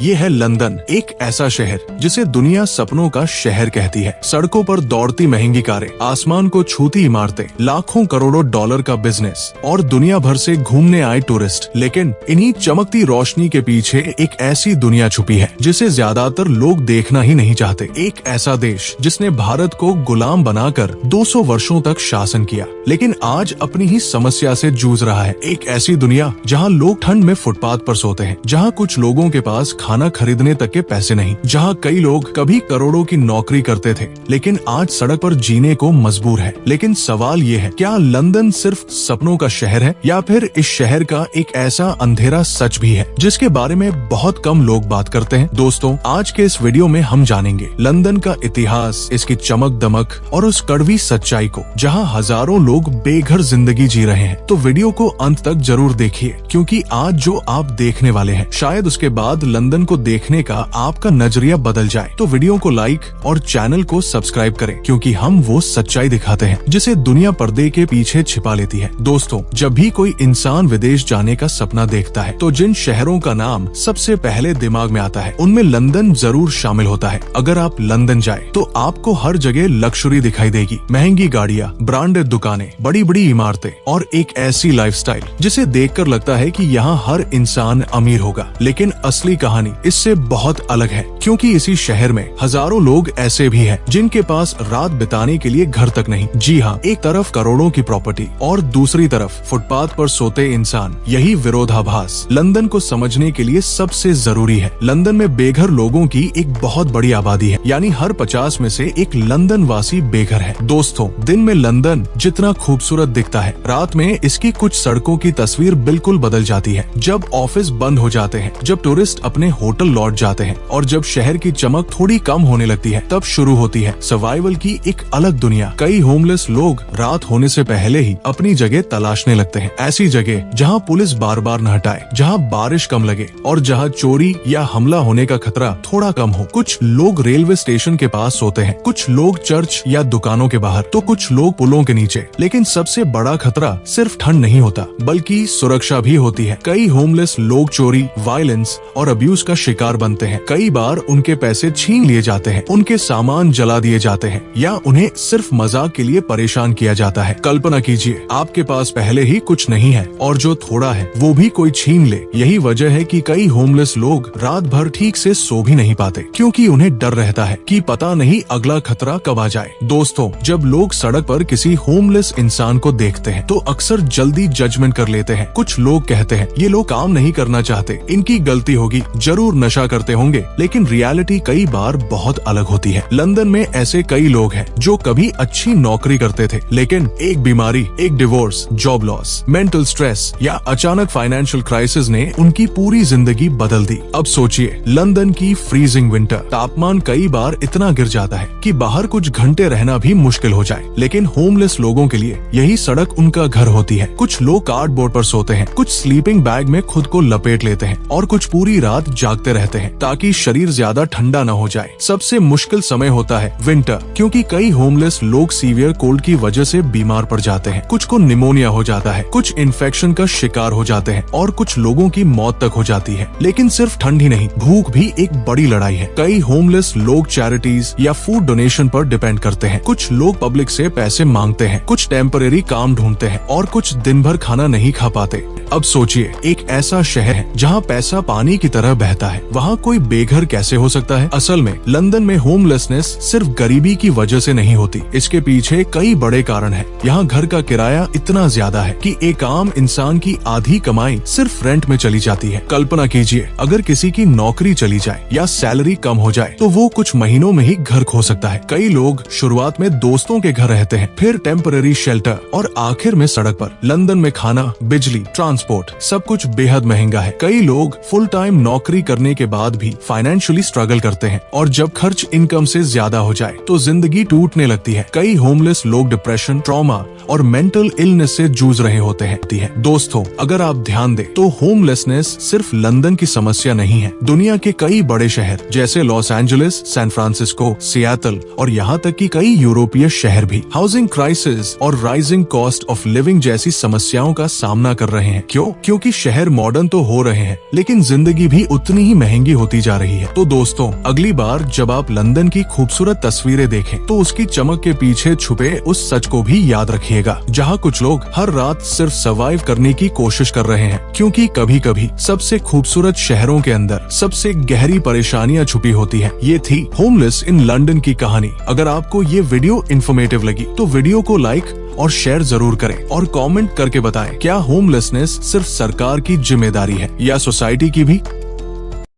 ये है लंदन, एक ऐसा शहर जिसे दुनिया सपनों का शहर कहती है। सड़कों पर दौड़ती महंगी कारें, आसमान को छूती इमारतें, लाखों करोड़ों डॉलर का बिजनेस और दुनिया भर से घूमने आए टूरिस्ट। लेकिन इन्हीं चमकती रोशनी के पीछे एक ऐसी दुनिया छुपी है जिसे ज्यादातर लोग देखना ही नहीं चाहते। एक ऐसा देश जिसने भारत को गुलाम बनाकर 200 वर्षों तक शासन किया, लेकिन आज अपनी ही समस्या से जूझ रहा है। एक ऐसी दुनिया जहाँ लोग ठंड में फुटपाथ पर सोते हैं, जहाँ कुछ लोगों के पास खाना खरीदने तक के पैसे नहीं, जहाँ कई लोग कभी करोड़ों की नौकरी करते थे लेकिन आज सड़क पर जीने को मजबूर है। लेकिन सवाल ये है, क्या लंदन सिर्फ सपनों का शहर है या फिर इस शहर का एक ऐसा अंधेरा सच भी है जिसके बारे में बहुत कम लोग बात करते हैं। दोस्तों, आज के इस वीडियो में हम जानेंगे लंदन का इतिहास, इसकी चमक दमक और उस कड़वी सच्चाई को जहाँ हजारों लोग बेघर जिंदगी जी रहे हैं। तो वीडियो को अंत तक जरूर देखिए, क्योंकि आज जो आप देखने वाले हैं शायद उसके बाद लंदन को देखने का आपका नजरिया बदल जाए। तो वीडियो को लाइक और चैनल को सब्सक्राइब करें, क्योंकि हम वो सच्चाई दिखाते हैं जिसे दुनिया पर्दे के पीछे छिपा लेती है। दोस्तों, जब भी कोई इंसान विदेश जाने का सपना देखता है तो जिन शहरों का नाम सबसे पहले दिमाग में आता है उनमें लंदन जरूर शामिल होता है। अगर आप लंदन जाए तो आपको हर जगह लग्जरी दिखाई देगी, महंगी गाड़ियाँ, ब्रांडेड दुकानें, बड़ी बड़ी इमारतें और एक ऐसी लाइफस्टाइल जिसे देखकर लगता है कि यहाँ हर इंसान अमीर होगा। लेकिन असली कहानी इससे बहुत अलग है, क्योंकि इसी शहर में हजारों लोग ऐसे भी हैं जिनके पास रात बिताने के लिए घर तक नहीं। जी हाँ, एक तरफ करोड़ों की प्रॉपर्टी और दूसरी तरफ फुटपाथ पर सोते इंसान। यही विरोधाभास लंदन को समझने के लिए सबसे जरूरी है। लंदन में बेघर लोगों की एक बहुत बड़ी आबादी है, यानी हर 50 में से एक लंदन वासी बेघर है। दोस्तों, दिन में लंदन जितना खूबसूरत दिखता है, रात में इसकी कुछ सड़कों की तस्वीर बिल्कुल बदल जाती है। जब ऑफिस बंद हो जाते हैं, जब टूरिस्ट अपने होटल लौट जाते हैं और जब शहर की चमक थोड़ी कम होने लगती है, तब शुरू होती है सर्वाइवल की एक अलग दुनिया। कई होमलेस लोग रात होने से पहले ही अपनी जगह तलाशने लगते हैं, ऐसी जगह जहां पुलिस बार बार न हटाए, जहां बारिश कम लगे और जहां चोरी या हमला होने का खतरा थोड़ा कम हो। कुछ लोग रेलवे स्टेशन के पास सोते हैं, कुछ लोग चर्च या दुकानों के बाहर, तो कुछ लोग पुलों के नीचे। लेकिन सबसे बड़ा खतरा सिर्फ ठंड नहीं होता, बल्कि सुरक्षा भी होती है। कई होमलेस लोग चोरी, वायलेंस और अब्यूज का शिकार बनते हैं। कई बार उनके पैसे छीन लिए जाते हैं, उनके सामान जला दिए जाते हैं या उन्हें सिर्फ मजाक के लिए परेशान किया जाता है। कल्पना कीजिए, आपके पास पहले ही कुछ नहीं है और जो थोड़ा है वो भी कोई छीन ले। यही वजह है कि कई होमलेस लोग रात भर ठीक से सो भी नहीं पाते, क्योंकि उन्हें डर रहता है कि पता नहीं अगला खतरा कब आ जाए। दोस्तों, जब लोग सड़क पर किसी होमलेस इंसान को देखते हैं तो अक्सर जल्दी जजमेंट कर लेते हैं। कुछ लोग कहते हैं ये लोग काम नहीं करना चाहते, इनकी गलती होगी, जरूर नशा करते होंगे। लेकिन रियलिटी कई बार बहुत अलग होती है। लंदन में ऐसे कई लोग हैं जो कभी अच्छी नौकरी करते थे, लेकिन एक बीमारी, एक divorce, job loss, mental stress या अचानक फाइनेंशियल क्राइसिस ने उनकी पूरी जिंदगी बदल दी। अब सोचिए, लंदन की फ्रीजिंग विंटर, तापमान कई बार इतना गिर जाता है कि बाहर कुछ घंटे रहना भी मुश्किल हो जाए। लेकिन होमलेस लोगों के लिए यही सड़क उनका घर होती है। कुछ लोग कार्डबोर्ड पर सोते हैं, कुछ स्लीपिंग बैग में खुद को लपेट लेते हैं और कुछ पूरी रात जागते रहते हैं ताकि शरीर ज्यादा ठंडा न हो जाए। सबसे मुश्किल समय होता है विंटर, क्योंकि कई होमलेस लोग सीवियर कोल्ड की वजह से बीमार पड़ जाते हैं। कुछ को निमोनिया हो जाता है, कुछ इन्फेक्शन का शिकार हो जाते हैं और कुछ लोगों की मौत तक हो जाती है। लेकिन सिर्फ ठंड ही नहीं, भूख भी एक बड़ी लड़ाई है। कई होमलेस लोग चैरिटीज या फूड डोनेशन पर डिपेंड करते हैं। कुछ लोग पब्लिक से पैसे मांगते हैं, कुछ टेम्परेरी काम ढूंढते हैं और कुछ दिन भर खाना नहीं खा पाते। अब सोचिए, एक ऐसा शहर है जहाँ पैसा पानी की तरह बहता है, वहाँ कोई बेघर कैसे हो सकता है? असल में लंदन में होमलेसनेस सिर्फ गरीबी की वजह से नहीं होती, इसके पीछे कई बड़े कारण हैं। यहाँ घर का किराया इतना ज्यादा है कि एक आम इंसान की आधी कमाई सिर्फ रेंट में चली जाती है। कल्पना कीजिए, अगर किसी की नौकरी चली जाए या सैलरी कम हो जाए तो वो कुछ महीनों में ही घर खो सकता है। कई लोग शुरुआत में दोस्तों के घर रहते हैं, फिर टेम्परेरी शेल्टर और आखिर में सड़क पर। लंदन में खाना, बिजली, ट्रांसपोर्ट सब कुछ बेहद महंगा है। कई लोग फुल टाइम नौकरी करने के बाद भी फाइनेंशियली स्ट्रगल करते हैं और जब खर्च इनकम से ज्यादा हो जाए तो जिंदगी टूटने लगती है। कई होमलेस लोग डिप्रेशन, ट्रॉमा और मेंटल इलनेस से जूझ रहे होते हैं। दोस्तों, अगर आप ध्यान दें तो होमलेसनेस सिर्फ लंदन की समस्या नहीं है। दुनिया के कई बड़े शहर जैसे Los Angeles, San Francisco, Seattle और यहाँ तक कि कई यूरोपीय शहर भी हाउसिंग क्राइसिस और राइजिंग कॉस्ट ऑफ लिविंग जैसी समस्याओं का सामना कर रहे हैं। क्योंकि शहर मॉडर्न तो हो रहे हैं, लेकिन जिंदगी भी उतनी उतनी ही महंगी होती जा रही है। तो दोस्तों, अगली बार जब आप लंदन की खूबसूरत तस्वीरें देखें तो उसकी चमक के पीछे छुपे उस सच को भी याद रखिएगा, जहाँ कुछ लोग हर रात सिर्फ सर्वाइव करने की कोशिश कर रहे हैं, क्योंकि कभी कभी सबसे खूबसूरत शहरों के अंदर सबसे गहरी परेशानियां छुपी होती हैं। ये थी होमलेस इन लंदन की कहानी। अगर आपको ये वीडियो इन्फॉर्मेटिव लगी तो वीडियो को लाइक और शेयर जरूर करें और कमेंट करके बताएं क्या होमलेसनेस सिर्फ सरकार की जिम्मेदारी है या सोसाइटी की भी।